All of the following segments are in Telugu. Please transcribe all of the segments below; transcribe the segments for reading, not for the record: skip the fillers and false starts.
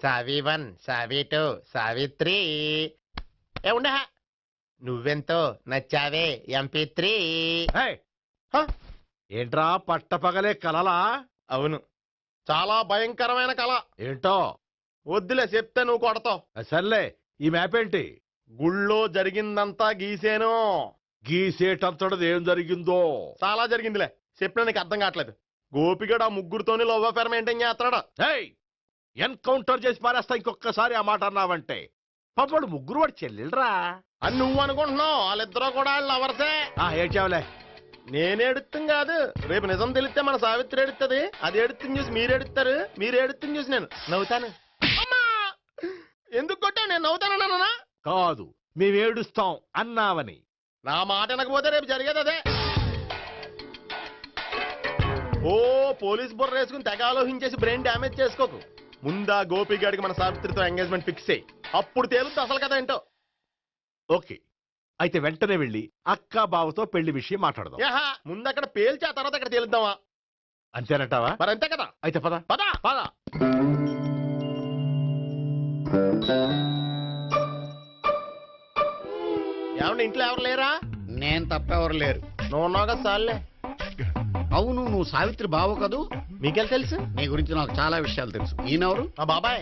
సావి 1 సావి 2 సావిత్రి ఏ ఉండ నువ్వెంతో నచ్చావే MP3. ఏంట్రా పట్టపగలే కలలా? అవును, చాలా భయంకరమైన కళ. ఏంటో వద్దులే, చెప్తే నువ్వు కొడతావు. సర్లే, ఈ మ్యాప్ ఏంటి? గుళ్ళో జరిగిందంతా గీసేను. గీసేటంతటది ఏం జరిగిందో? చాలా జరిగిందిలే, చెప్పినా నీకు అర్థం కావట్లేదు. గోపిగడు ఆ ముగ్గురుతోని లవ్ అఫేర్ మెయింటైన్ చేస్తున్నాడు. ఎన్కౌంటర్ చేసి పారేస్తా ఇంకొకసారి ఆ మాట అన్నావంటే. పాపడు ముగ్గురు వాడు చెల్లెలరా అని నువ్వు అనుకుంటున్నావు, వాళ్ళిద్దరూ కూడా వాళ్ళు లవర్సే. ఏడ్చావులే. నేను ఎడుతుంది కాదు, రేపు నిజం తెలిస్తే మన సావిత్రి ఎడుతుంది. అది ఎడుతుంది చూసి మీరు ఎడుతారు, మీరు ఎడుతుంది చూసి నేను నవ్వుతాను. అమ్మా, ఎందుకు కొట్టా? నేను నవ్వుతానన్నా కాదు, మేమేడుస్తాం అన్నావని. నా మాట వినకపోతే రేపు జరిగేది అదే. ఓ పోలీస్ బుర్ర వేసుకుని తెగ ఆలోచించేసి బ్రెయిన్ డ్యామేజ్ చేసుకోకు. ముందా గోపిగాడికి మన సావిత్రితో ఎంగేజ్మెంట్ ఫిక్స్ అయ్యి అప్పుడు తేలుతుంది అసలు కదా ఏంటో. ఓకే, అయితే వెంటనే వెళ్ళి అక్క బావతో పెళ్లి విషయం మాట్లాడదాం. ముందు అక్కడ పేల్చి ఆ తర్వాత అక్కడ తేలుద్దామా? అంతేనంటావా? మరి అంతే కదా. అయితే పద పద పద. ఏమండి, ఇంట్లో ఎవరు లేరా? నేను తప్పెవరు లేరు. నువ్వు ఉన్నావు కదా సార్లే. అవును, నువ్వు సావిత్రి బావు కదూ? మీకెళ్ళి తెలుసు? నీ గురించి నాకు చాలా విషయాలు తెలుసు. ఈయనెవరు? మా బాబాయ్.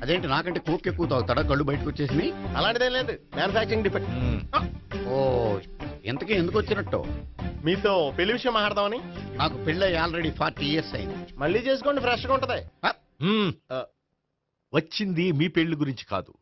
అదేంటి, నాకంటే కోక్ ఎక్కువ తాగుతాడా? గళ్ళు బయటకు వచ్చేసి. అలాంటిదేం లేదు, మ్యానుఫాక్చరింగ్ డిఫెక్ట్. ఓ, ఎంతకీ ఎందుకు వచ్చినట్టు? మీతో పెళ్లి విషయం మాట్లాడదామని. నాకు పెళ్ళి ఆల్రెడీ 40 years అయింది. మళ్ళీ చేసుకోండి, ఫ్రెష్ గా ఉంటది. వచ్చింది మీ పెళ్లి గురించి కాదు,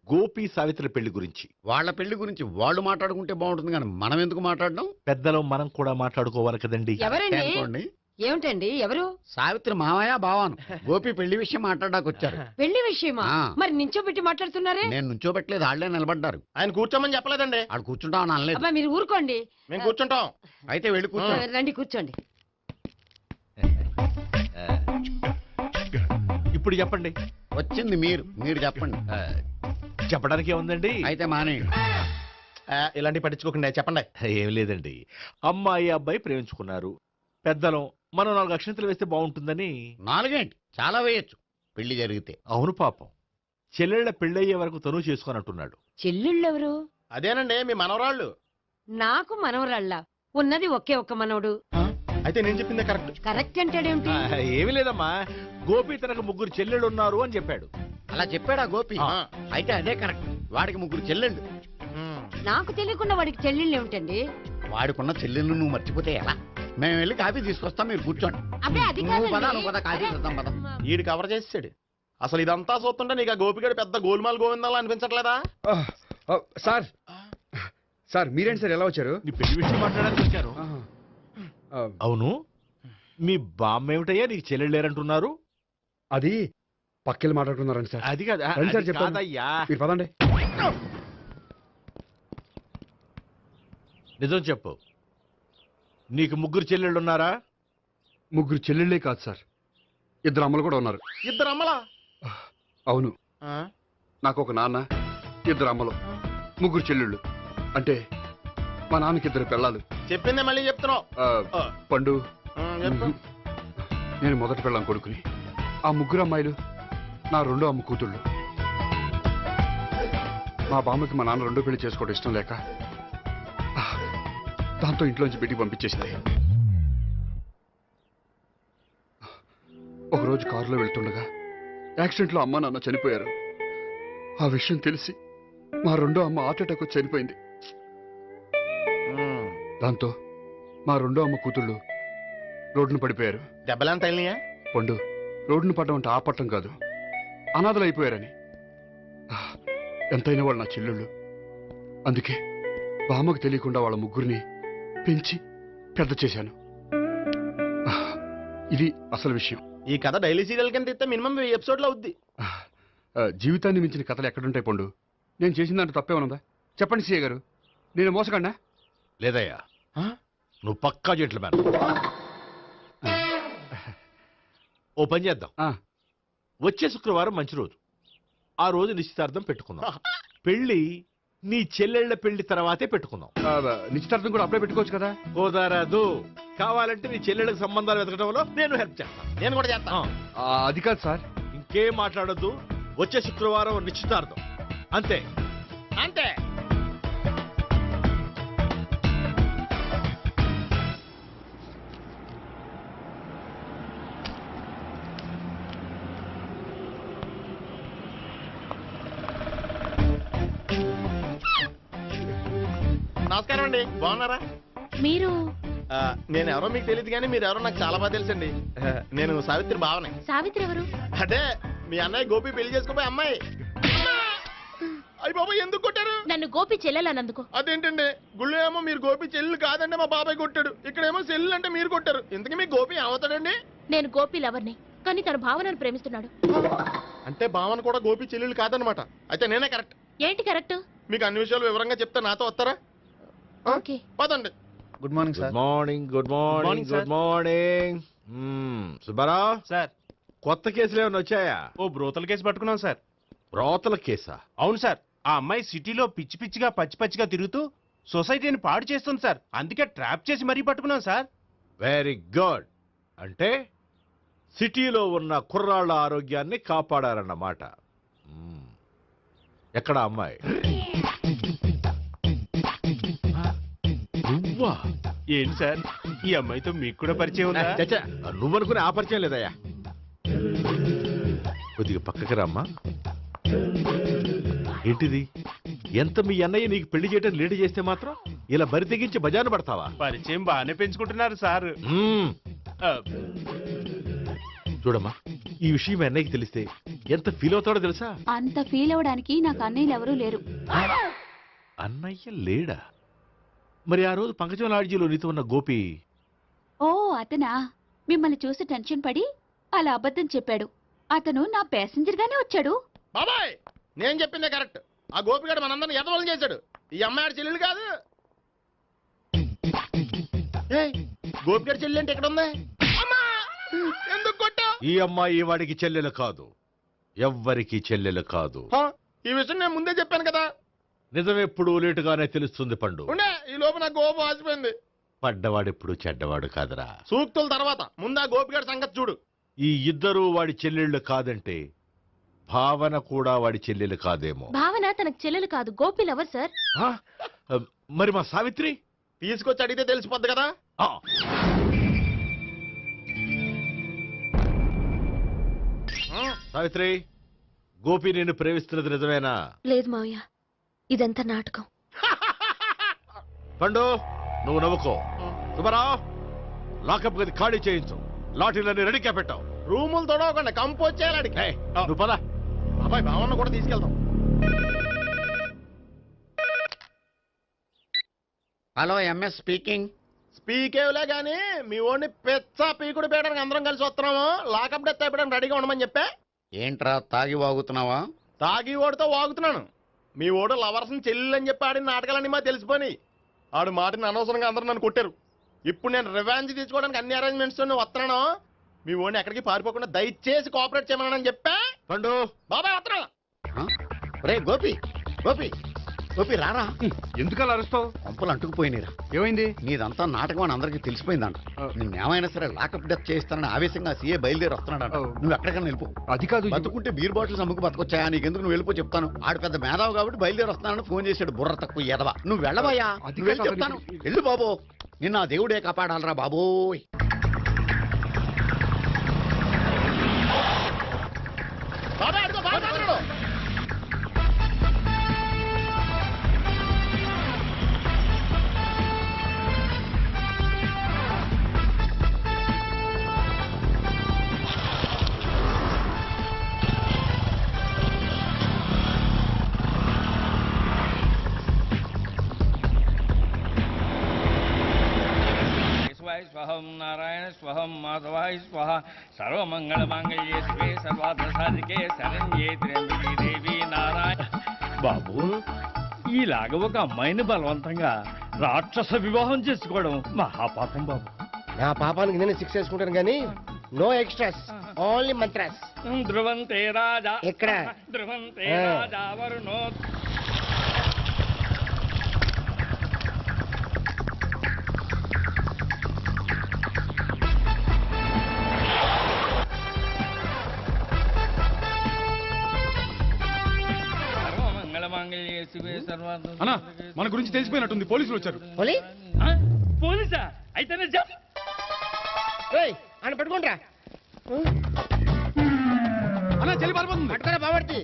గోపి సావిత్రి పెళ్లి గురించి. వాళ్ళ పెళ్లి గురించి వాళ్ళు మాట్లాడుకుంటే బాగుంటుంది, కానీ మనం ఎందుకు మాట్లాడడం? పెద్దలో మనం కూడా మాట్లాడుకోవాలి కదండి. అనుకోండి. ఏమిటండి, ఎవరు? సావిత్రి మామయ్య బావాను. గోపి పెళ్లి విషయం మాట్లాడడానికి వచ్చారు. పెళ్లి విషయమా? మరి నించోబెట్టి మాట్లాడుతున్నారే? నేను నుంచోబెట్టలేదు, ఆళ్లే నిలబడ్డారు. ఆయన కూర్చోమని చెప్పలేదండి. ఆడు కూర్చుంటామని అనలేదు. అబ్బా, మీరు ఊరుకోండి. మేము కూర్చుంటాం. అయితే వెళ్ళి కూర్చో. రండి, కూర్చోండి. ఇప్పుడు చెప్పండి. వచ్చింది మీరు, మీరు చెప్పండి. చెప్పడానికి ఏముందండి? అయితే మానే. ఇలాంటివి పట్టించుకోకుండా చెప్పండి. ఏం లేదండి, అమ్మాయి అబ్బాయి ప్రేమించుకున్నారు. పెద్దలం మనం 4 అక్షంతలు వేస్తే బాగుంటుందని. 4 ఏంటి, చాలా వేయచ్చు పెళ్లి జరిగితే. అవును, పాపం చెల్లెళ్ళ పెళ్ళయ్యే వరకు తను చేసుకొని అంటున్నాడు. చెల్లెళ్ళెవరు? అదేనండి, మీ మనవరాళ్ళు. నాకు మనవరాళ్ళ ఉన్నది ఒకే ఒక్క మనవడు. అయితే నేను చెప్పిందే కరెక్ట్. కరెక్ట్ అంటాడేమిటి? ఏమి లేదమ్మా, గోపి తనకు 3 చెల్లెళ్ళు ఉన్నారు అని చెప్పాడు. అలా చెప్పాడా గోపి? అయితే అదే కరెక్ట్. వాడికి 3 చెల్లెళ్ళు. నాకు తెలియకుండా వాడికి చెల్లెళ్ళు ఏమిటండి? వాడికున్న చెల్లెళ్ళు నువ్వు మర్చిపోతే ఎలా? మేము వెళ్ళి కాఫీ తీసుకొస్తాం, మీరు కూర్చోండి. అబ్బే, అది నువ్వు పద, కాదండి. నువ్వు పద, కాఫీ చేద్దాం పద. ఈడు కవర్ చేసాడు. అసలు ఇదంతా చూస్తుంటే నీకు ఆ గోపిగడు పెద్ద గోల్మాల్ గోవిందాలు అనిపించట్లేదా? సార్ సార్ మీరేంటి సార్ ఎలా వచ్చారు? నీ పెళ్లి విషయం మాట్లాడడానికి వచ్చాను. అవును, మీ బామ్మ ఏమిటయ్యా నీకు చెల్లెళ్ళు లేరంటున్నారు? అది పక్కెళ్ళి మాట్లాడుతున్నారండి సార్. అది కాదు, రండి సార్, అది చెప్తాను. కాదయ్యా. మీరు పదండి. నిజం చెప్పు, నీకు 3 చెల్లెళ్ళు ఉన్నారా? 3 చెల్లెళ్ళే కాదు సార్, 2 అమ్మలు కూడా ఉన్నారు. 2 అమ్మలా? అవును, నాకు ఒక నాన్న, 2 అమ్మలు, 3 చెల్లెళ్ళు. అంటే మా నాన్నకి 2 పిల్లలు. చెప్పిందే మళ్ళీ చెప్తున్నావు. పండు, చెప్పు. నేను మొదటి పిల్లం కొడుకుని. ఆ 3 అమ్మాయిలు నా 2వ అమ్మ కూతుళ్ళు. మా బామ్మకి మా నాన్న 2వ పెళ్లి చేసుకోవడం ఇష్టం లేక దాంతో ఇంట్లోంచి పెట్టి పంపించేసింది. ఒకరోజు కారులో వెళ్తుండగా యాక్సిడెంట్లో అమ్మ నాన్న చనిపోయారు. ఆ విషయం తెలిసి మా 2వ అమ్మ హార్ట్ అటాక్ వచ్చి చనిపోయింది. దాంతో మా 2వ అమ్మ కూతుళ్ళు రోడ్డును పడిపోయారు. దెబ్బలంత అయినాయా? పండు, రోడ్డును పడ్డం అంటే ఆ పట్టం కాదు, అనాథలు అయిపోయారని. ఎంతైనా వాళ్ళు నా చెల్లెళ్ళు. అందుకే బామ్మకు తెలియకుండా వాళ్ళ 3 పెంచి పెద్ద చేశాను. ఇది అసలు విషయం. ఈ కథ డైలీ సీరియల్ కింద ఇస్తే మినిమం 1000 ఎపిసోడ్లు అవుద్ది. జీవితాన్ని మించిన కథలు ఎక్కడుంటాయి పండు? నేను చేసిన దాంట్లో తప్పేమనుందా? చెప్పండి సీఏ గారు, నేను మోసగండా? లేదయ్యా, నువ్వు పక్కా జెంట్లమన్. ఓ పని చేద్దాం, వచ్చే శుక్రవారం మంచి రోజు. ఆ రోజు నిశ్చితార్థం పెట్టుకుందాం. పెళ్లి నీ చెల్లెళ్ళ పెళ్లి తర్వాతే పెట్టుకుందాం. నిశ్చితార్థం కూడా అప్పుడే పెట్టుకోవచ్చు కదా. కుదరదు. కావాలంటే నీ చెల్లెళ్ళకి సంబంధాలు వెతకడంలో నేను హెల్ప్ చేస్తాను. నేను కూడా చేస్తా. అది కాదు సార్. ఇంకేం మాట్లాడొద్దు. వచ్చే శుక్రవారం నిశ్చితార్థం. అంతే. అంతే. నమస్కారం అండి, బాగున్నారా? మీరు నేను ఎవరో మీకు తెలియదు కానీ మీరు ఎవరో నాకు చాలా బాగా తెలుసండి. నేను సావిత్రి భావనే. సావిత్రి ఎవరు? అంటే మీ అన్నయ్య గోపి పెళ్లి చేసుకోపోయి అమ్మాయి. అయ్యి బాబాయ్, ఎందుకు కొట్టారు? నన్ను గోపి చెల్లెలన్నందుకు. అదేంటండి, గుళ్ళు ఏమో మీరు గోపి చెల్లు కాదండి మా బాబాయ్ కొట్టాడు, ఇక్కడేమో చెల్లు అంటే మీరు కొట్టారు. ఇంతకీ మీ గోపి ఏమవుతాడండి? నేను గోపి లవర్ని, కానీ తన భావనను ప్రేమిస్తున్నాడు. అంటే భావన కూడా గోపి చెల్లెలు కాదనమాట. అయితే నేనే కరెక్ట్. ఏంటి కరెక్ట్? మీకు అన్ని విషయాలు వివరంగా చెప్తే నాతో వస్తారా? ఓకే. పదండి. Good morning good sir. Morning. Good morning. Morning, good morning. Subbarao, sir, కొత్త కేసులు ఏమైనా వచ్చాయా? ఓ బ్రోతల కేసు పట్టుకున్నాం సార్. రోతల కేసా? అవును సార్, ఆ అమ్మాయి సిటీలో పిచ్చి పిచ్చిగా పచ్చి పచ్చిగా తిరుగుతూ సొసైటీని పాడు చేస్తుంది సార్. అందుకే ట్రాప్ చేసి మరీ పట్టుకున్నాం సార్. Very good. అంటే సిటీలో ఉన్న కుర్రాళ్ళ ఆరోగ్యాన్ని కాపాడారన్నమాట. ఎక్కడ అమ్మాయి? నువ్వా? ఏంటి సార్, ఈ అమ్మాయితో మీకు కూడా పరిచయం ఉందా? చచ్చా, నువ్వనుకునే ఆ పరిచయం లేదయ్యా. కొద్దిగా పక్కకి రమ్మా. ఏంటిది? ఎంత మీ అన్నయ్య నీకు పెళ్లి చేయడం లేట్ చేస్తే మాత్రం ఇలా బరి తెగించి బజారు పడతావా? పరిచయం బాగానే పెంచుకుంటున్నారు సార్. చూడమ్మా, ఈ విషయం మీ అన్నయ్యకి తెలిస్తే ఎంత ఫీల్ అవుతాడో తెలుసా? అంత ఫీల్ అవడానికి నాకు అన్నయ్యలు ఎవరూ లేరు. అన్నయ్య లేడా? మరి ఆ రోజు పంకజం లాడ్జీలో నీతో ఉన్న గోపి? ఓ అతనా? మిమ్మల్ని చూసి టెన్షన్ పడి అలా అబద్ధం చెప్పాడు. అతను నా ప్యాసింజర్ గానే వచ్చాడు. బాబాయ్, నేను చెప్పిందే కరెక్ట్. ఆ గోపిగాడు మనందరిని ఎదవలం చేశాడు. ఈ అమ్మాయి చెల్లెలు కాదు. గోపిగాడి చెల్లి అంటే ఎక్కడ ఉంది? అమ్మా! ఎందుకు కొట్టా? ఈ అమ్మాయి వాడికి చెల్లెలు కాదు. ఎవ్వరికి చెల్లెలు కాదు. ఈ విషయం నేను ముందే చెప్పాను కదా. నిజమెప్పుడు లేటుగానే తెలుస్తుంది పండు. ఉండే, ఈ లోపు నాకు గోపం ఆసిపోయింది. పడ్డవాడెప్పుడు చెడ్డవాడు కాదురా. సూక్తుల తర్వాత ముందు ఆ గోపిగాడి సంగతి చూడు. ఈ ఇద్దరూ వాడి చెల్లెళ్ళు కాదంటే భావన కూడా వాడి చెల్లెలు కాదేమో. భావన తనకు చెల్లెలు కాదు, గోపి లవర్ సార్. ఆ? మరి మా సావిత్రి? తీసుకొచ్చి అడిగితే తెలిసిపోద్ది కదా. ఆ. సావిత్రి, గోపి నిన్ను ప్రేమిస్తున్నది నిజమేనా? లేదు మావయ్య, ఇదంతా నాటకం. పండు, నువ్వు నవ్వుకో. సుబ్బారావు, లాకప్ గది ఖాళీ చేయించు. లాఠీలన్నీ రెడీగా పెట్టావు. రూములు తొడవకుండా కంపోజ్ చేయాలి అడిగి. ఏయ్, నువ్వు పద. అబ్బాయి భావన కూడా తీసుకెళ్తాం. Hello, MS speaking. స్పీకేవ్లే గానీ మీ ఓడిని పెచ్చ పీకుడు పేయడానికి అందరం కలిసి వస్తున్నాము. లాకప్ డెత్ అయిపోయడానికి రెడీగా ఉండమని చెప్పా. ఏంట్రా తాగి వాగుతున్నావా? తాగి ఓడితో వాగుతున్నాను. మీ ఓడు లవర్స్ని చెల్లెలు అని చెప్పి ఆడిన నాటకాలన్నీ మా తెలిసిపోయి ఆడు మాటని అనవసరంగా అందరూ నన్ను కొట్టారు. ఇప్పుడు నేను రివెంజ్ తీసుకోవడానికి అన్ని అరేంజ్మెంట్స్ వస్తున్నాను. మీ ఓడిని ఎక్కడికి పారిపోకుండా దయచేసి కోఆపరేట్ చేయమని చెప్పా. పండు, బాబాయ్ వస్తున్నా. రే గోపి, గోపి, గోపి రారా. ఎందుకు అలా అరుస్తావు? పంపులు అంటుకుపోయినరా. ఏమైంది? నీదంతా నాటకం అని అందరికీ తెలిసిపోయిందంట. నిన్నేమైనా సరే లాకప్ డెత్ చేస్తానని ఆవేశంగా సీఏ బయలుదేరి వస్తున్నాడంట. నువ్వు ఎక్కడికైనా వెళ్ళిపో. అది కాదు. బతుకుంటే బీర్ బాటిల్స్ అమ్ముకు బతకొచ్చాయా? నీకెందుకు? నువ్వు వెళ్ళిపో చెప్తాను. ఆడు పెద్ద మేధావు కాబట్టి బయలుదేరి వస్తున్నానని ఫోన్ చేశాడు. బుర్ర తక్కువ ఎదవా. నువ్వు వెళ్ళవయ్యా. అది నువ్వు వెళ్ళి కాదు. చెప్తాను. వెళ్ళు బాబో. నిన్న ఆ దేవుడే కాపాడాలరా బాబోయ్. బాబాయ్ అడుగు, బాబాయ్ అడుగు. స్వహం నారాయణ స్వహం మాధవాయ స్వహ సర్వమంగళమాంగళ్యే శివే సర్వార్థ సాధికే శరణ్యే త్ర్యంబకే దేవి నారాయణ. బాబు, ఈలాగ ఒక అమ్మాయిని బలవంతంగా రాక్షస వివాహం చేసుకోవడం మహాపాపం బాబు. నా పాపానికి నేను శిక్ష చేసుకుంటాను కానీ నో ఎక్స్ట్రాస్, ఓన్లీ మంత్రాస్. ధ్రువంతే రాజా ఎక్కడ? ధ్రువంతే రాజా వరుణో. అన్నా మన గురించి తెలిసిపోయినట్టుంది, పోలీసులు వచ్చారు. పోలీసా? అయితేనే జప్. ఆయన పట్టుకుంటా అన్నా చెల్లి పారిపోతుంది. పట్టుకోరా బాబర్తి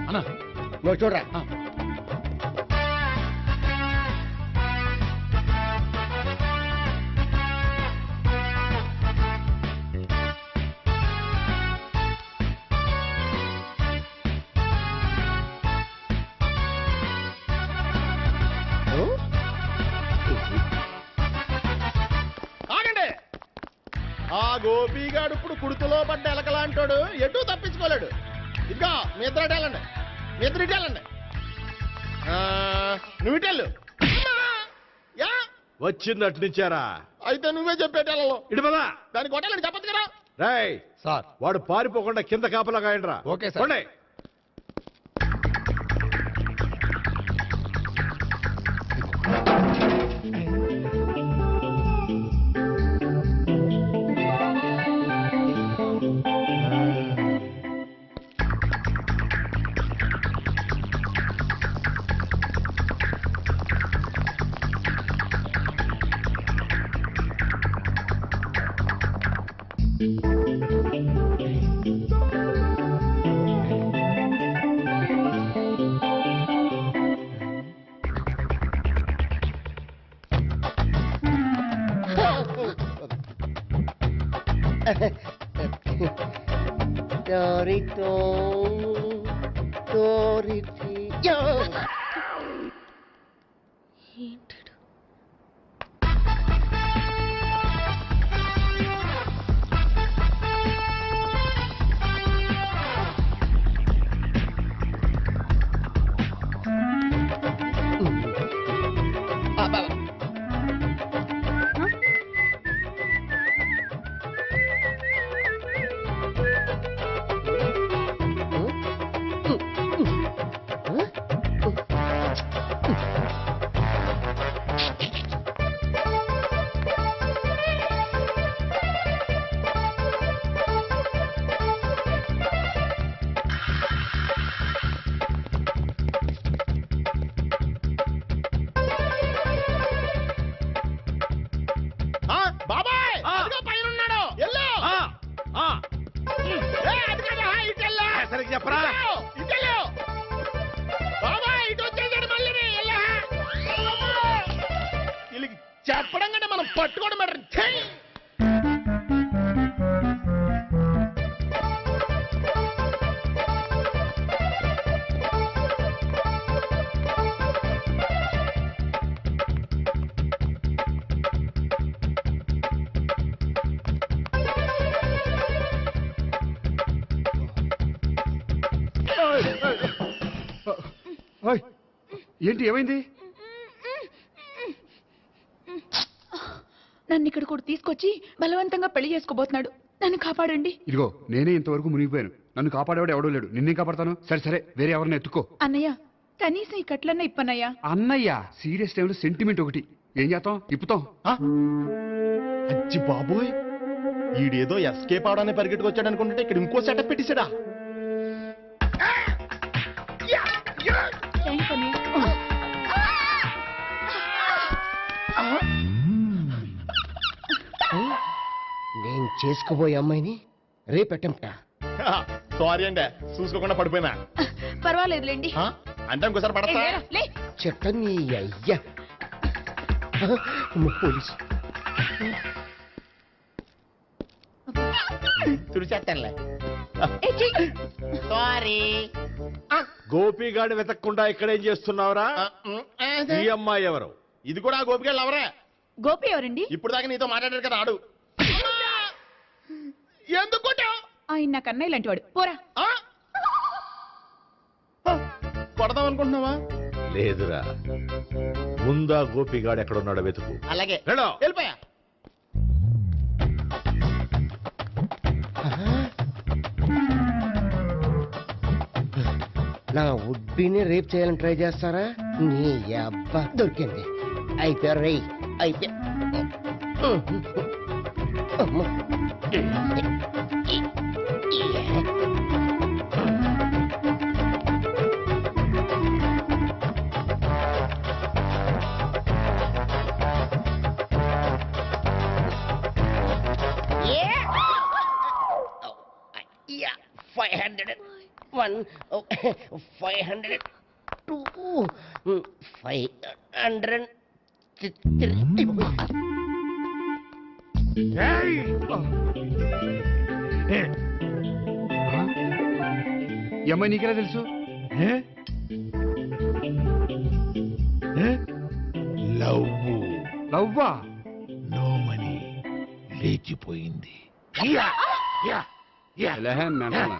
అన్నా నువ్వు చూడరా. ఆగండి. ఆ గోపిగాడు ఇప్పుడు కుడుతులో పడ్డ ఎలకలాంటాడు, ఎటు తప్పించుకోలేడు. ఇదిగో మీ ఇద్దరు ఇటాలండి, మీ ఇద్దరు ఇటాలండి. నువ్వు ఇటెళ్ళు. యా వచ్చింది అటు నుంచారా? అయితే నువ్వే చెప్పేటాలలో ఇటు పదా. దాన్ని కొట్టాలని చెప్పదు కదా. రేయ్ సార్ వాడు పారిపోకుండా కింద కాపలా కాయండిరా. Okay sir. పోండి. బాబాయ్ పైన ఉన్నాడు. ఎల్లో సరిగ్గా చెప్పరా? ఇటెళ్ళు బాబాయ్. ఇటు వచ్చేసాడు మళ్ళీ. వీళ్ళకి చెప్పడం కంటే మనం పట్టుకోవడం బెటర్. ఏంటి ఏమైంది? నన్ను ఇక్కడ కూడా తీసుకొచ్చి బలవంతంగా పెళ్లి చేసుకోబోతున్నాడు. నన్ను కాపాడండి. ఇదిగో నేనే ఇంతవరకు మునిగిపోయాను, నన్ను కాపాడేవాడు ఎవడో లేడు, నిన్నే కాపాడతాను. సరే సరే వేరే ఎవరిని ఎత్తుకో. అన్నయ్య కనీసం ఈ కట్లన్నా ఇప్పన్నయ్యా. అన్నయ్య సీరియస్ టైంలో సెంటిమెంట్ ఒకటి. ఏం చేస్తాం? ఇప్పుతాం. అచ్చి బాబోయ్, ఈడేదో ఎస్కేప్ అవడానికి పరిగెట్టుకొచ్చాడు అనుకుంటే ఇక్కడ ఇంకో సెటప్ పెట్టేశాడా. థ్యాంక్స్ అన్నయ్య. నేను చేసుకోబోయే అమ్మాయిని రేపెట్టంట. సారీ అండి, చూసుకోకుండా పడిపోయినా. పర్వాలేదులేండి. అంటే ఇంకోసారి పడతా. చెత్త నీ అయ్యా. పోలీసు తుడిచేస్తానులే. సారీ. గోపిగాడి వెతకకుండా ఇక్కడేం చేస్తున్నావురా? ఈ అమ్మాయి ఎవరు? ఇది కూడా ఆ గోపిగాళ్ళు ఎవరే? గోపి ఎవరండి? ఇప్పుడు దాకా నీతో మాట్లాడారు కదా ఆడు. ఎందుకు ఆయన నాకు అన్నయ్య లాంటి వాడు. పోరా. కొడదాం అనుకుంటున్నావా? లేదురా, ముందా గోపిగాడు ఎక్కడున్నాడో వెతుకు. అలాగే వెళ్ళు. వెళ్ళిపోయా. నా ఉడ్బీని రేప్ చేయాలని ట్రై చేస్తారా? నీ అబ్బా దొరికింది. అయిపోయారు రై. అయిపోయా. అమ్మ. Yeah, 501, 502, 503. ఈ అమ్మాయి నీకెలా తెలుసు? లవ్వా? నో మనీ లేచిపోయింది. ఎలాహే మెంటనా?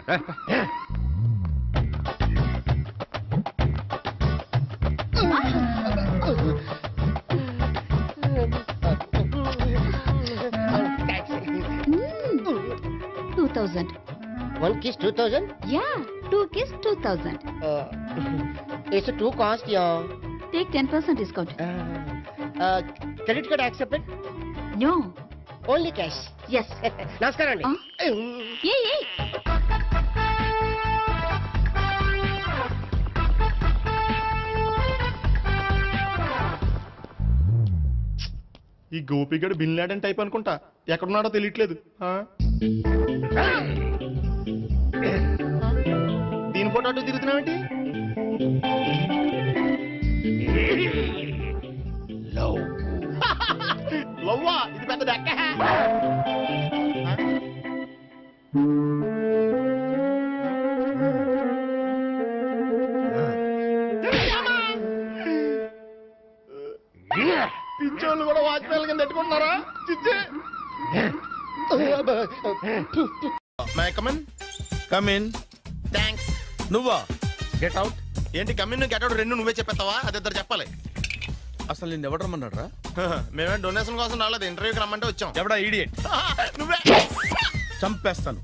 Taxi. 2000. One kiss 2000. Yeah, 2 kiss 2000. It's too cost, yeah. Take 10% discount. Credit card accepted? No. Only cash. Yes. నమస్కారం అండి. Hey. ఈ గోపిగడు బిన్ లాడెన్ టైప్ అనుకుంటా, ఎక్కడున్నాడో తెలియట్లేదు. ఆ? దీని ఫోటో అటు తిరుగుతున్నావేంటి? లవ్వా? ఇది పెద్ద డెక్క. పిచ్చోళ్ళు కూడా వాచ్మెన్ కింద పెట్టుకుంటున్నారా? చిచ్చే. May I come in. కమిన్. థ్యాంక్స్. నువ్వా? Get out. ఏంటి కమిన్ గెట్ అవుట్ రెండు నువ్వే చెప్పేస్తావా? అది ఇద్దరు చెప్పాలి. అసలు నిన్ను ఎవడు రమ్మన్నారా? మేమే డొనేషన్ కోసం రాలేదు, ఇంటర్వ్యూకి రమ్మంటే వచ్చాం. ఎవడా ఈడియట్? నువ్వే. చంపేస్తాను.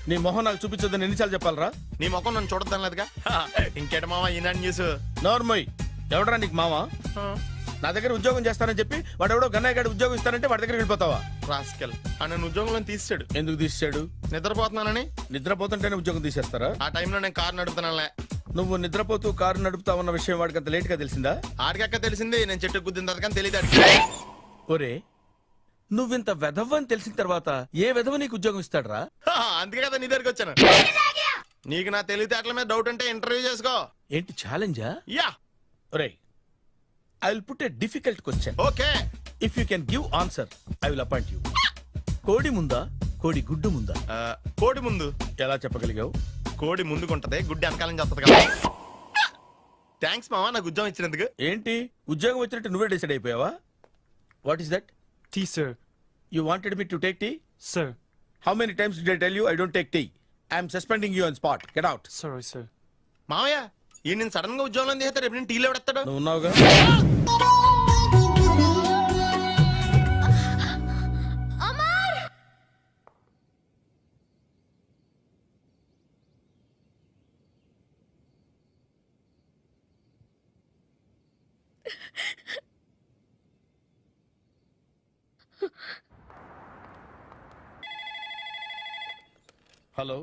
నీ మొహం నాకు చూపించొద్దని ఎన్నిసార్లు చెప్పాలరా? నీ ముఖం నన్ను చూడద్దాం లేదుగా. ఇంకేట మామ ఈనాడు న్యూస్. నోర్మోయ్. ఎవడరా నీకు మావా? నా దగ్గర ఉద్యోగం చేస్తానని చెప్పి వాడు ఎవడో గన్నయ్య గారి ఉద్యోగం ఇస్తానంటే వాడి దగ్గర వెళ్ళిపోతావా? రాస్కెల్ నన్ను ఉద్యోగంలో తీసాడు. ఎందుకు తీసాడు? నిద్రపోతున్నానని. నిద్రపోతుంటేనే ఉద్యోగం తీసేస్తారా? ఆ టైంలో నేను కారు నడుపుతున్నానులే. నువ్వు నిద్రపోతూ కారు నడుపుతావన్న విషయం వాడికి అంత లేట్ గా తెలిసిందా? ఆడికక్క తెలిసింది, నేను చెట్టు గుద్దిన తర్వాత కానీ తెలియదు. ఒరే, నువ్వింత వెధవ్ అని తెలిసిన తర్వాత ఏ వెధవ నీకు ఉద్యోగం ఇస్తాడరా? అందుకే కదా నీ దగ్గరికి వచ్చాను. నీకు నా తెలివితేటల మీద డౌట్ అంటే ఇంటర్వ్యూ చేసుకో. ఏంటి ఛాలెంజా? యా. ఒరే, I will put a difficult question. Okay. If you can give answer I will appoint you. కోడి ముందా, కోడి గుడ్డు ముందా? కోడి ముందు. ఎలా చెప్పగలిగావు? కోడి ముందుకుంటది, గుడ్డి వెనకాలం చేస్తుంది కదా. థ్యాంక్స్ మామ నాకు ఉద్యోగం ఇచ్చినందుకు. ఏంటి ఉద్యోగం వచ్చినట్టు నువ్వే డిసైడ్ అయిపోయావా? What is that? Tea sir. You wanted me to take tea? Sir. How many times did I tell you I don't take tea? I'm suspending you on spot. Get out. Sorry sir. మామయ్య ఈ నేను సడన్ గా ఉద్యోగంలో తీస్తాడు, రేపు నేను టీలో పెడతాడు. నువ్వు ఉన్నావుగా. Hello,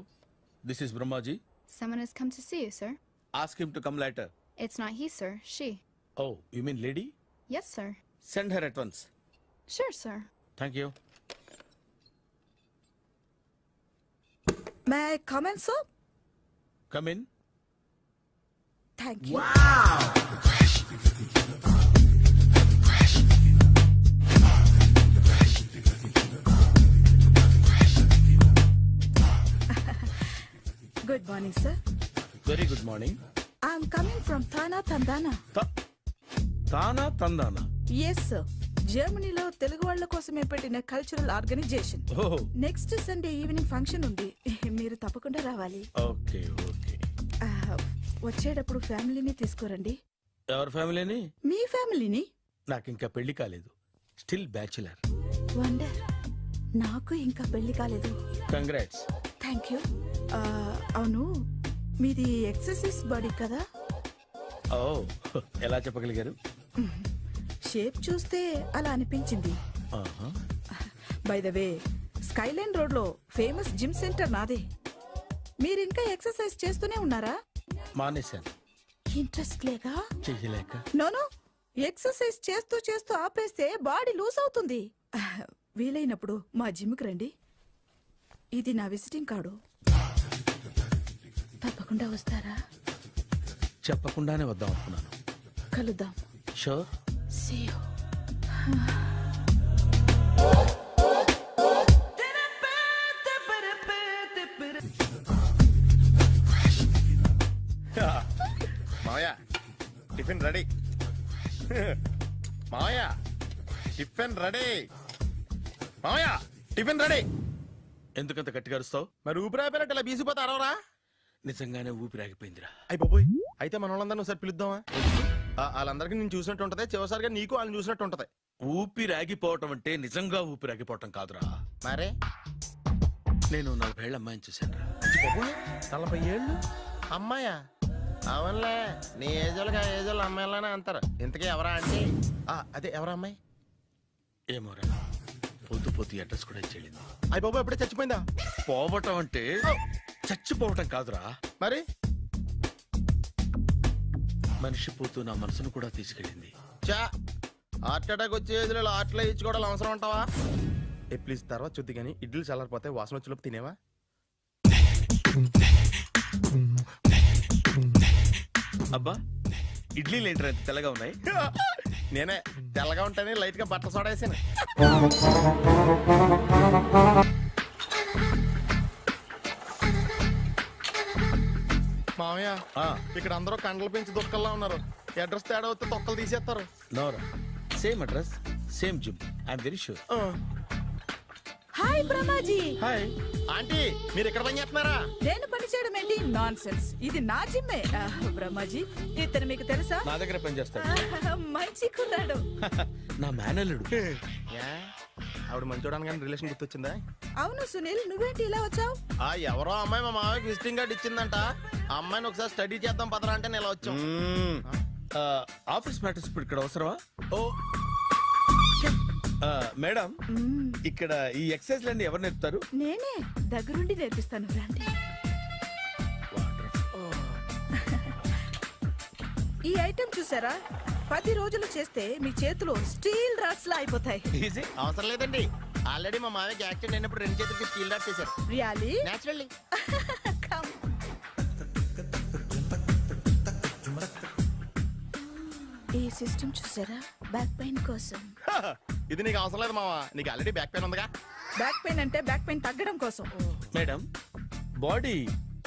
this is Brahmaji. Someone has come to see you, sir. Ask him to come later. It's not he, sir. She. Oh, you mean lady? Yes, sir. Send her at once. Sure, sir. Thank you. May I come in, sir? Come in. Thank you. Good morning, sir. Very good morning. I'm coming from Thana, Tandana. Thana, Tandana. Yes, sir. జర్మనీలో తెలుగు వాళ్ళ కోసమే పెట్టిన cultural organisation. Oh, next Sunday evening function ఉంది, మీరు తప్పకుండా రావాలి. okay, okay. వచ్చేటప్పుడు ఫ్యామిలీని తీసుకురండి. ఎవరి ఫ్యామిలీని? మీ ఫ్యామిలీని. నాకు ఇంకా పెళ్లి కాలేదు. Still bachelor. వండర్. నాకు ఇంకా పెళ్లి కాలేదు. కంగ్రాట్స్. Thank you. అవును, మీది ఎక్సర్సైజ్ బాడీ కదా? ఓ, ఎలా చెప్పగలిగారు? షేప్ చూస్తే అలా అనిపించింది. By the way skyline road లో ఫేమస్ జిమ్ సెంటర్ నాదే. మీరు ఇంకా ఎక్సర్సైజ్ చేస్తూనే ఉన్నారా? మానేశాను, ఇంట్రెస్ట్ లేగా? చెయ్యలేక. నోను, ఎక్సర్సైజ్ చేస్తూ చేస్తూ ఆపేస్తే బాడీ లూజ్ అవుతుంది. వీలైనప్పుడు మా జిమ్కి రండి. ఇది నా విజిటింగ్ కార్డు. తప్పకుండా వస్తారా? చెప్పకుండానే వద్దాం అనుకున్నాను. కలుద్దాం. షూర్. See you. మావయ్య టిఫిన్ రెడీ. మావయ్య టిఫిన్ రెడీ. మావయ్య టిఫిన్ రెడీ. ఎందుకంత గట్టిగా అరుస్తావు? మరి ఊపిరాయిపోయినట్టు ఇలా బీసిపోతే అరవరా? నిజంగానే ఊపిరాగిపోయిందిరా. అయిపోయి అయితే మన వాళ్ళందరినీ ఒకసారి పిలుద్దామా? వాళ్ళందరికీ నేను చూసినట్టు ఉంటది, చివరిసారిగా నీకు వాళ్ళని చూసినట్టు ఉంటది. ఊపిరాగిపోవటం అంటే నిజంగా ఊపిరాగిపోవటం కాదురా. మరే నేను 40 ఏళ్ళ అమ్మాయిని చూశాను రా. 40 ఏళ్ళు అమ్మాయా? అవునులే, నీ ఏజోళ్ళకి ఆ ఏజోళ్ళు అమ్మాయిలానే అంటారు. ఇంతకీ ఎవరా అంటే? అదే ఎవరా అమ్మాయి? ఏమోరా, పొద్దు పొద్దు అడ్రస్ కూడా చెల్లింది. అయ్యి బాబు ఎప్పుడే చచ్చిపోయిందా? పోవటం అంటే చచ్చిపోవటం కాదురా, మరి మనిషి పోతూ నా మనసును కూడా తీసుకెళ్ళింది. చా హార్ట్ అటాక్ వచ్చే ఏజ్లో ఆటలో ఇచ్చుకోవడం అవసరం అంటావా? ప్లీజ్ తర్వాత చూద్ది కానీ ఇడ్లీ చల్లారిపోతే వాసన వచ్చేలోపు తినేవా? అబ్బా, ఇడ్లీ లేంటరా ఎంత తెల్లగా ఉన్నాయి? నేనే తెల్లగా ఉంటానే లైట్ గా బట్టలు సోడా వేసాను. మామయ్య ఇక్కడ అందరూ కండలు పెంచి దుక్కల్లా ఉన్నారు. అడ్రస్ తేడా వస్తే తొక్కలు తీసేస్తారు. నోరా, same address, same gym. I'm very sure. Hi Brahmaji. Hi aunty, మీరు ఇక్కడ పని చేస్తున్నారా? నేను పని చేయడం ఏంటి? Nonsense. ఇది నా జిమ్మే. బ్రహ్మాజీ, ఇతను మీకు తెలుసా? నా దగ్గర పని చేస్తాడు. మంచి కుర్రాడు. నా మేనల్లుడు. ఆవిడ మంచోడానికి కానీ రిలేషన్ గుర్తొచ్చిందా? అవును సునీల్, నువ్వేంటి ఇలా వచ్చావు? ఎవరో అమ్మాయి మా మామయ్యకి విజిటింగ్ కార్డు ఇచ్చిందంట. ఆ అమ్మాయిని ఒకసారి స్టడీ చేద్దాం పదరా అంటే నేను ఇలా వచ్చాం. ఆఫీస్ మ్యాటర్స్ ఇప్పుడు ఇక్కడ అవసరమా? ఓ మేడం, ఇక్కడ ఈ ఎక్సర్సైజ్ లన్నీ ఎవరు నేర్పుతారు? నేనే దగ్గరుండి నేర్పిస్తాను, రండి. ఈ ఐటెం చూసారా? 10 రోజులు చేస్తే మీ చేతులు స్టీల్ రాట్స్ లా అయిపోతాయి. అవసరం లేదండి, ఆల్రెడీ మా మామయ్యకి యాక్సిడెంట్ అయినప్పుడు 2 చేతులకి స్టీల్ డాట్ చేశారు. రియల్లీ? నేచురల్లీ. ఈ సిస్టమ్ చూసారా? బ్యాక్ పెయిన్ కోసం. ఇది నీకు అవసరం లేదు మావా, నీకు ఆల్రెడీ బ్యాక్ పెయిన్ ఉందిగా. బ్యాక్ పెయిన్ అంటే బ్యాక్ పెయిన్ తగ్గడం కోసం. మేడం, బాడీ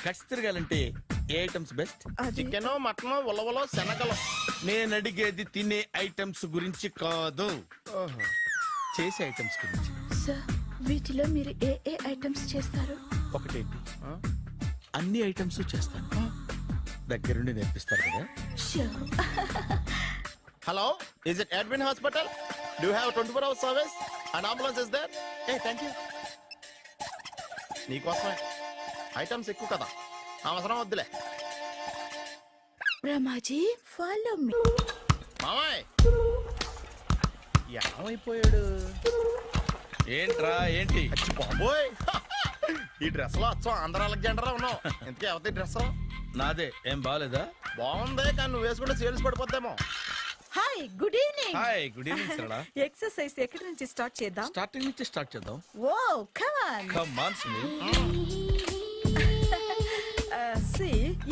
కట్స్ తిరగాలంటే ఏ ఐటమ్స్ బెస్ట్? చికెన్, మటన్, ఉలవలో, శనగలు. నేను అడిగేది తినే ఐటమ్స్ గురించి కాదు, చేసే ఐటమ్స్ గురించి. సార్, వీటిలో మీరు ఏ ఏ ఐటమ్స్ చేస్తారు? ఒకటేంటి, అన్ని ఐటమ్స్ చేస్తాను. దగ్గరుండి నేర్పిస్తారు కదా? Hello, is it admin hospital? Do have 24 hours service and ambulance is there? Thank you. నీకోసమే ఐటమ్స్ ఎక్కువ కదా, అవసరం వద్దులే. Ramaji, follow me. మామయ్య ఏమైపోయాడు? ఏంట్రా ఏంటి? బాబోయ్, ఈ డ్రెస్ లో వచ్చాం ఆంధ్ర అలెగ్జాండర్ ఉన్నావు. ఇంతకీ ఎవరి డ్రెస్? నాదే. ఏం బాగాలేదా? బాగుంది, కానీ నువ్వు వేసుకుంటే సేల్స్ పడిపోద్దేమో. Hi, good evening. Hi, good evening Sarala. Exercise ఎక్కడి నుంచి స్టార్ట్ చేద్దాం? స్టార్టింగ్ నుంచి స్టార్ట్ చేద్దాం. Oh come on. Come on Sunil.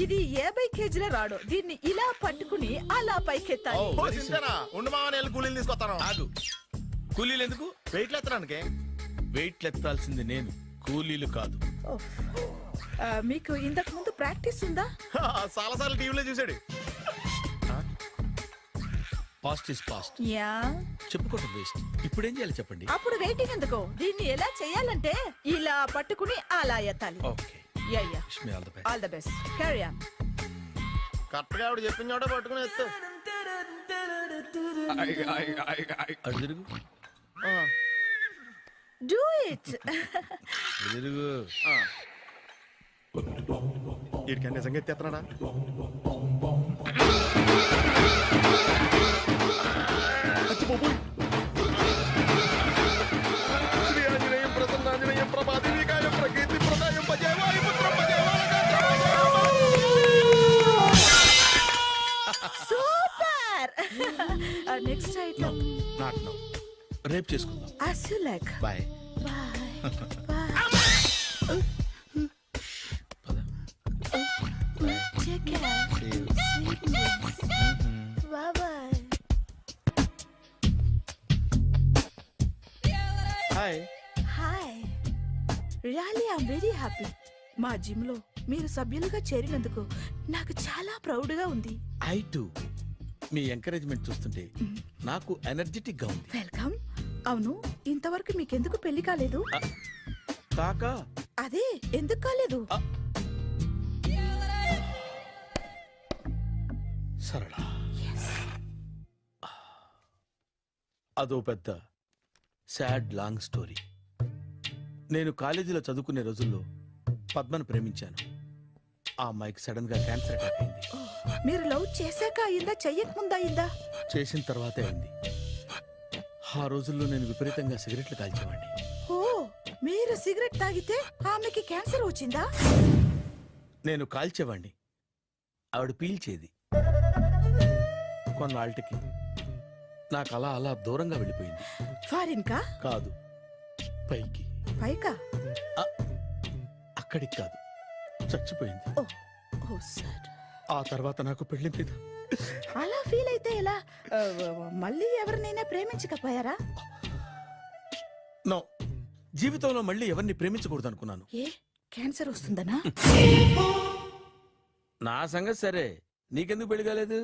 ఇది 50 కేజీల రాడు. దీన్ని ఇలా పట్టుకుని అలా పైకెత్తాలి. ఉండు మామని వెళ్ళి కూలీలు తీసుకొస్తాను. ఆగు, కూలీలు ఎందుకు? వెయిట్లు ఎత్తడానికి. వెయిట్లు ఎత్తాల్సింది నేను, కూలీలు కాదు. మీకు ఇంతకు ముందు ప్రాక్టీస్ ఉందా? చాలా సార్లు టీవీలో చూసాడు. Past is past. యా, చెప్పుకోవటం వేస్ట్. ఇప్పుడు ఏం చేయాలి చెప్పండి? అప్పుడు వెయిటింగ్ ఎందుకు? దీన్ని ఎలా చేయాలంటే ఇలా పట్టుకుని అలా ఎత్తాలి. Okay, yeah yeah, wish me all the best. All the best. Carry on. Correct గా ఆవిడ చెప్పిన చోట పట్టుకుని ఎత్తు. అటు తిరుగు, డూ ఇట్. అటు తిరుగు. వీడికి నిజంగా ఎత్తేస్తున్నాడా? నెక్స్ట్ ఐటమ్ నాట్ నో, రేపు చేసుకుందాం. as you like. Bye. Bye. Bye. Take care. Sweet dreams. Bye bye. Hi. Hi. Really I'm very happy. మా జిమ్ లో మీరు సభ్యులుగా చేరినందుకు నాకు చాలా ప్రౌడ్ గా ఉంది. I to. మీ ఎంకరేజ్మెంట్ చూస్తుంటే నాకు ఎనర్జెటిక్ గా ఉంది. వెల్కమ్. అవును, ఇంతవరకు మీకెందుకు పెళ్లి కాలేదు? కాకా అదే ఎందుకు కాలేదు? సరళ, అదో పెద్ద సాడ్ లాంగ్ స్టోరీ. నేను కాలేజీలో చదువుకునే రోజుల్లో పద్మను ప్రేమించాను. ఆ అమ్మాయికి సడన్ గా క్యాన్సర్ అటాక్ అయింది. మీరు లవ్ చేశాక అయిందా, చెయ్యక ముందా అయిందా? చేసిన తర్వాతే అయింది. ఆ రోజుల్లో నేను విపరీతంగా సిగరెట్లు కాల్చేవాడిని. ఓ, మీరు సిగరెట్ తాగితే ఆమెకి క్యాన్సర్ వచ్చిందా? నేను కాల్చేవాడిని, ఆవిడ పీల్చేది. కొన్నాళ్ళకి నాకు అలా అలా దూరంగా వెళ్ళిపోయింది. ఫారిన్ కా? కాదు, పైకి. పైకా? అక్కడికి కాదు, చచ్చిపోయింది. ఓ సార్. ఆ తర్వాత నాకు పెళ్లి మీద అలా ఫీల్ అయితే ఎలా? మళ్ళీ ఎవరినైనా ప్రేమించకపోయారా? నో, జీవితంలో మళ్ళీ ఎవరిని ప్రేమించకూడదు అనుకున్నాను. ఏ, క్యాన్సర్ వస్తుందనా? నా సంగతి సరే, నీకెందుకు పెళ్లి కాలేదు?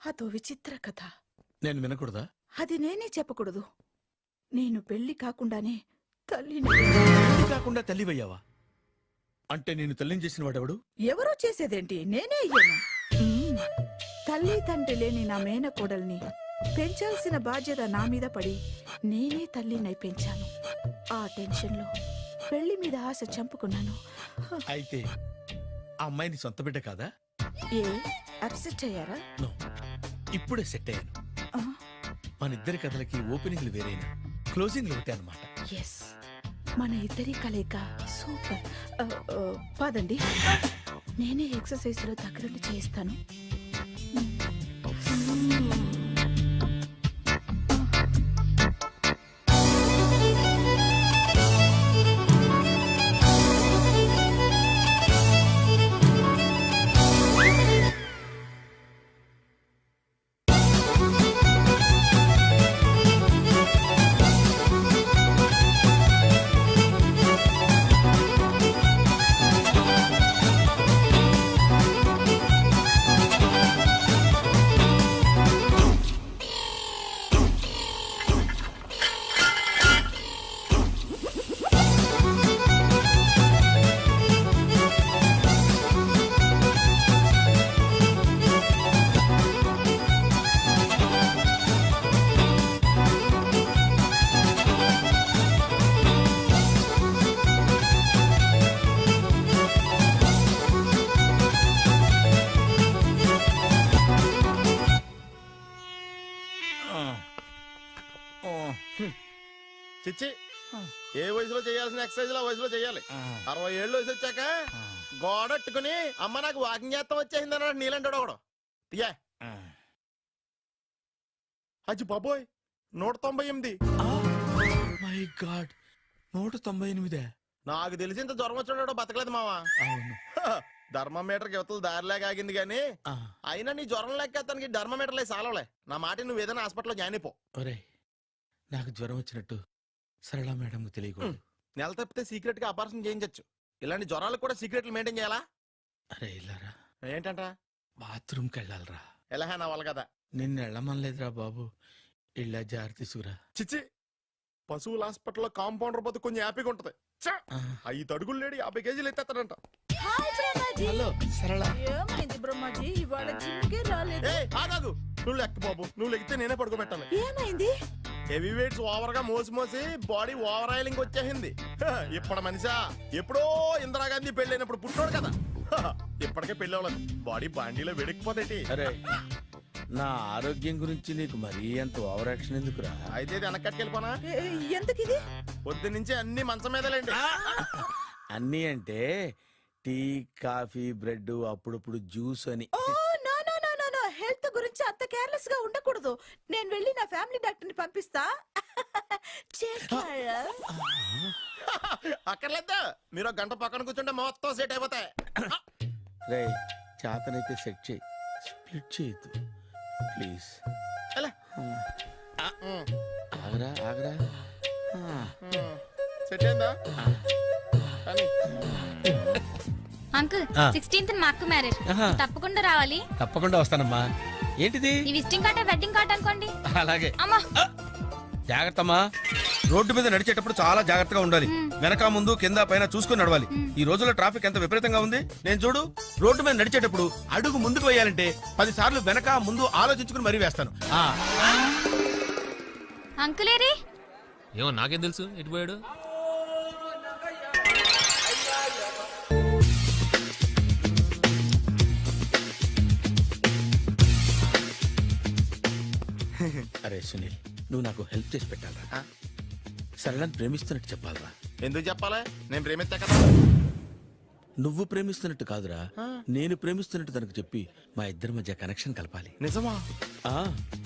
అదో విచిత్ర కథ. నేను వినకూడదా? అది నేనే చెప్పకూడదు. నేను పెళ్లి కాకుండానే తల్లిని. పెళ్లి కాకుండా తల్లివయ్యావా? అంటే నేను తల్లిని చేసిన వాడెవడు? ఎవరో చేసేదేంటి, నేనే అయ్యాను. తల్లి తండ్రి లేని నా మేనకోడల్ని పెంచాల్సిన బాధ్యత నా మీద పడి నేనే తల్లినై పెంచాను. ఆ టెన్షన్లో పెళ్లి మీద ఆశ చంపుకున్నాను. అయితే ఆ అమ్మాయిని సొంత బిడ్డ కాదా? ఏ, అప్సెట్ అయ్యారా? నో, ఇప్పుడే సెట్ అయ్యాను. మన ఇద్దరి కథలకి ఓపెనింగ్లు వేరైనా క్లోజింగ్లు ఒకటే అన్నమాట. ఎస్, మన ఇద్దరి కలయిక సూపర్. పదండి, నేనే ఎక్సర్సైజ్ లో దగ్గరుండి చేయిస్తాను. చిచ్చి, ఏ వయసులో చేయాల్సిన ఎక్సర్సైజ్ ఆ వయసులో చేయాలి. 60 ఏళ్ళు వయసు వచ్చాక గోడట్టుకుని అమ్మ నాకు వాకింగ్ చేస్తాం వచ్చేసింది అన్నాడు నీలంటాడు ఒకడు. తీయా అచ్చి బాబోయ్, 198. My God, 198. నాకు తెలిసి ఇంత జ్వరం వచ్చాడు బతకలేదు మావా. అవును. ధర్మమీటర్ యువతలు దారిలాగా ఆగింది గానీ అయినా నీ జ్వరం లెక్క అతనికి ధర్మమీటర్లే సాలవలే. నా మాట నువ్వు ఏదైనా హాస్పిటల్లో జాయిన్ అయిపో. ఒరే, నాకు జ్వరం వచ్చినట్టు సరళ మేడం తెలియకూడదు. నెల తప్పితే సీక్రెట్ గా ఆపరేషన్ చేయించచ్చు. ఇలాంటి జ్వరాలకు కూడా సీక్రెట్లు మెయింటైన్ చేయాలా? అరే ఇల్లారా, ఏంటంట? బాత్రూమ్కి వెళ్ళాలరా. ఎలా నా వాళ్ళ కదా. నిన్ను వెళ్ళమనలేదురా బాబు, ఇళ్ళ జారి తీసుకురా. చిచ్చి, పశువుల హాస్పిటల్లో కాంపౌండర్ బతు కొంచెం హ్యాపీగా ఉంటది. 5 అడుగులు లేడి 50 కేజీలు ఎత్తేస్తాడంట. హలో సరళ. ఏమైంది బ్రహ్మాజీ, ఇవాళ జిమ్కే రాలేదు? ఆగాగు, నువ్వు లెక్క బాబు, నువ్వు లెక్కితే నేనే పడుకోబెట్టాలి. ఏమైంది? హెవీ వెయిట్స్ ఓవర్ గా మోసి మోసి బాడీ ఓవర్ ఆయిలింగ్ వచ్చేసింది. ఇప్పుడు మనిషా ఎప్పుడో ఇందిరాగాంధీ పెళ్ళైనప్పుడు పుట్టినోడు కదా. ఇప్పటికే పెళ్ళి అవ్వలేదు, బాడీ బాండీలో వెడికిపోతేటి. అరే, నా ఆరోగ్యం గురించి నీకు మరీ అంత ఓవర్ యాక్షన్ ఎందుకురా? అయితే ఇది వెనకట్టుకెళ్ళిపోనా? ఎందుకు ఇది? పొద్దు నుంచి అన్ని మంచం మీదలేండి. అన్నీ అంటే టీ, కాఫీ, బ్రెడ్, అప్పుడప్పుడు జ్యూస్ అని. హెల్త్ గురించి నుంచి అంత కేర్లెస్ గా ఉండకూడదు. నేను వెళ్ళి నా ఫ్యామిలీ డాక్టర్ ని పంపిస్తా. చేస్తారా? అక్కర్లేదా, మీరు ఒక గంట పక్కన కూర్చుంటే మొత్తం సెట్ అయిపోతాయి. రే చేతనైతే సెట్ చేయి, స్ప్లిట్ చేయొద్దు ప్లీజ్. ఎలా? ఆగరా ఆగరా. సెట్ అయిందా? కానీ అంకుల్ 16th మా అక్క మ్యారేజ్, తప్పకుండా రావాలి. తప్పకుండా వస్తానమ్మా. ఏంటిది? ఈ విజిటింగ్ కార్డ్ వెడ్డింగ్ కార్డ్ అనుకోండి. అలాగే. అమ్మా జాగ్రత్తమ్మా. రోడ్డు మీద నడిచేటప్పుడు చాలా జాగ్రత్తగా ఉండాలి. వెనక ముందు కింద పైన చూసుకుని నడవాలి. ఈ రోజుల్లో ట్రాఫిక్ ఎంత విపరీతంగా ఉంది. నేను చూడు, రోడ్డు మీద నడిచేటప్పుడు అడుగు ముందుకు వేయాలంటే 10 సార్లు వెనక ముందు ఆలోచించుకుని మరీ వేస్తాను. అంకులేరి ఏమో నాకేం తెలుసు ఎటు పోయాడు. అరే సునీల్, నువ్వు నాకు హెల్ప్ చేసి పెట్టాలరా. సరళని ప్రేమిస్తున్నట్టు చెప్పాలరా. ఎందుకు చెప్పాలి? నేను ప్రేమిస్తా కదా. నువ్వు ప్రేమిస్తున్నట్టు కాదురా, నేను ప్రేమిస్తున్నట్టు తనకు చెప్పి మా ఇద్దరి మధ్య కనెక్షన్ కలపాలి. నిజమా?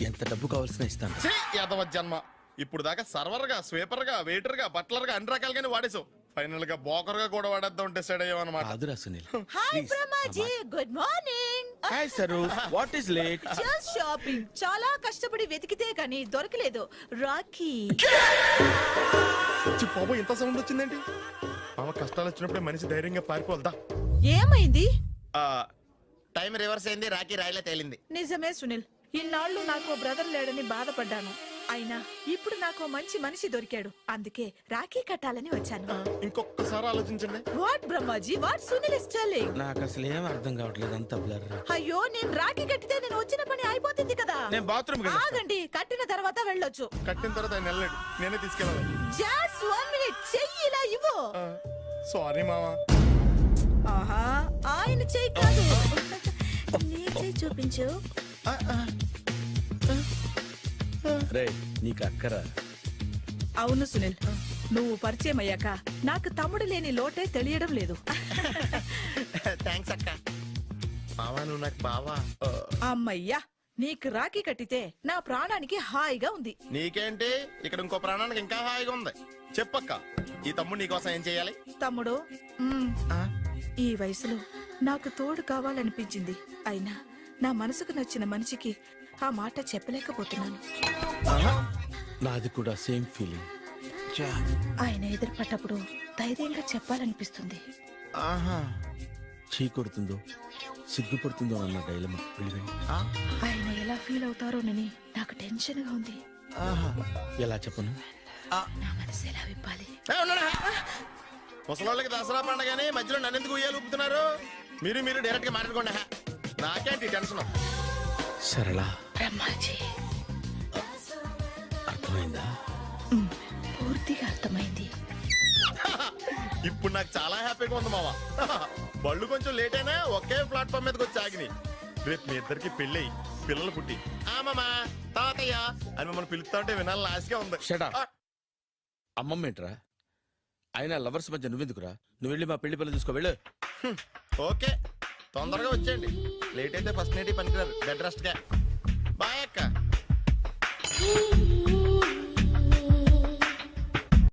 ఎంత డబ్బు కావాల్సిన ఇస్తాను. యాదవ జన్మ. ఇప్పుడు దాకా సర్వర్ గా, స్వీపర్ గా, వెయిటర్ గా, బట్లర్ గా అన్ని రకాలుగానే వాడేసావు. ఫైనల్ గా బోకర్ గా కూడా వాడేద్దాం డిసైడ్ అయ్యామన్నమాట. కాదురా Sunil. Hi Brahmaji, good morning. Hi sir, what is late? Just shopping. చాలా కష్టపడి వెతికితే గానీ దొరకలేదు. రాఖీ. బాబు ఇంత సౌండ్ వచ్చిందేంటి? బాబా కష్టాలు వచ్చినప్పుడే మనిషి ధైర్యంగా పారిపోదా. ఏమైంది? టైం రివర్స్ అయింది, రాఖీ రాయిలా తేలింది. నిజమే సునీల్, ఇన్నాళ్ళు నాకు బ్రదర్ లేడని బాధపడ్డాను. అయినా ఇప్పుడు నాకు మంచి మనిషి దొరికాడు. అందుకే రాఖీ కట్టాలని వచ్చాను. ఇంకొకసారి ఆలోచించండి. What Brahmaji, what Sunil is telling? నాకు అసలు ఏం అర్థం కావట్లేదు, అంత బ్లర్. అయ్యో, నేను రాఖీ కట్టితే నేను వచ్చిన పని అయిపోతుంది కదా. నేను బాత్రూమ్ ఆగండి, కట్టిన తర్వాత వెళ్ళొచ్చు. కట్టిన తర్వాత ఆయన వెళ్ళాడు, నేనే తీసుకెళ్ళాలి. జస్ట్ 1 minute, చెయ్యి ఇలా ఇవ్వు. సారీ మామా. ఆహా, ఆయన చెయ్యి కాదు, నీ చెయ్యి చూపించు. రే నీకు అక్కరా? అవును సునీల్, నువ్వు పరిచయం అయ్యాక నాకు తమ్ముడు లేని లోటే తెలియడం లేదు. థ్యాంక్స్ అక్క. బావా నువ్వు నాకు బావా. అమ్మయ్యా, నీకు రాఖీ కట్టితే నా ప్రాణానికి హాయిగా ఉంది. నీకేంటి, ఇక్కడ ఇంకో ప్రాణానికి ఇంకా హాయిగా ఉంది. చెప్పక్క, ఈ తమ్ముడు నీకోసం ఏం చేయాలి? తమ్ముడు, ఈ వయసులో నాకు తోడు కావాలనిపించింది. అయినా నా మనసుకు నచ్చిన మనిషికి ఆ మాట చెప్పలేకపోతున్నాను. నాది కూడా సేమ్ ఫీలింగ్. ఆయన ఎదురుపడ్డప్పుడు ధైర్యంగా చెప్పాలనిపిస్తుంది. చీ కొడుతుందో సిగ్గుపడుతుందో అన్న డైలమా. ఆయన ఎలా ఫీల్ అవుతారోనని నాకు టెన్షన్ గా ఉంది. ఎలా చెప్పను? నా మనసు ఎలా విప్పాలి? ముసలోళ్ళకి దసరా పండగని మధ్యలో నన్ను ఎందుకు ఉయ్యాలు ఊపుతున్నారు? మీరు డైరెక్ట్ గా మాట్లాడుకోండి. నాకేంటి టెన్షన్? సరళ, బ్రహ్మాజీ, అర్థమైందా? పూర్తిగా అర్థమైంది. ఇప్పుడు నాకు చాలా హ్యాపీగా ఉంది మావా. బళ్ళు కొంచెం లేట్ అయినా ఒకే ప్లాట్ఫామ్ మీదకి వచ్చి ఆగినాయి. రేపు మీ ఇద్దరికి పెళ్ళి పిల్లలు పుట్టి మామా తాతయ్య అని మమ్మల్ని పిలుస్తా ఉంటే వినాలని ఆశగా ఉంది. అమ్మమ్మ ఏంట్రా? అయినా లవర్స్ మధ్య నువ్వెందుకురా? నువ్వు వెళ్ళి మా పెళ్లి పిల్లలు చూసుకో వెళ్ళు. ఓకే, తొందరగా వచ్చేయండి. లేట్ అయితే ఫస్ట్ నైట్ పనికిరారు, బెడ్ రెస్ట్ గా.